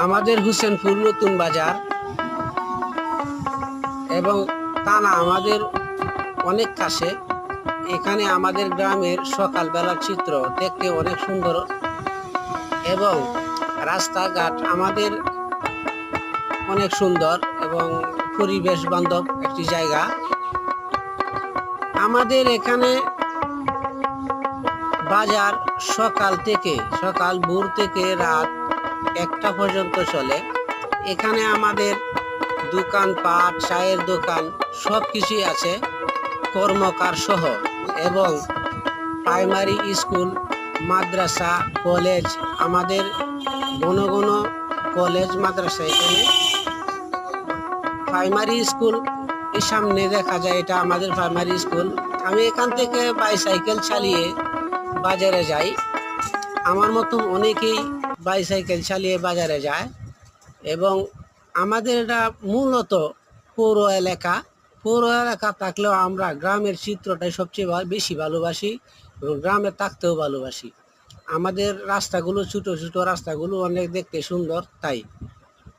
আমাদের হোসেনপুর নতুন বাজার এবং থানা আমাদের অনেক কাছে। এখানে আমাদের গ্রামের সকালবেলার চিত্র দেখতে অনেক সুন্দর এবং রাস্তাঘাট আমাদের অনেক সুন্দর এবং পরিবেশ বান্ধব একটি জায়গা। আমাদের এখানে বাজার সকাল ভোর থেকে রাত 1টা পর্যন্ত চলে। এখানে আমাদের দোকানপাট, চায়ের দোকান সব কিছুই আছে, কর্মকার সহ, এবং প্রাইমারি স্কুল, মাদ্রাসা, কলেজ, আমাদের ঘন ঘন কলেজ মাদ্রাসা। এখানে প্রাইমারি স্কুল এই সামনে দেখা যায়, এটা আমাদের প্রাইমারি স্কুল। আমি এখান থেকে বাইসাইকেল চালিয়ে বাজারে যাই। আমার মতো অনেকেই বাইসাইকেল চালিয়ে বাজারে যায় এবং আমাদের এটা মূলত পৌর এলাকা থাকলেও আমরা গ্রামের চিত্রটাই সবচেয়ে বেশি ভালোবাসি এবং গ্রামে থাকতেও ভালোবাসি। আমাদের রাস্তাগুলো ছোট ছোট রাস্তাগুলো অনেক দেখতে সুন্দর, তাই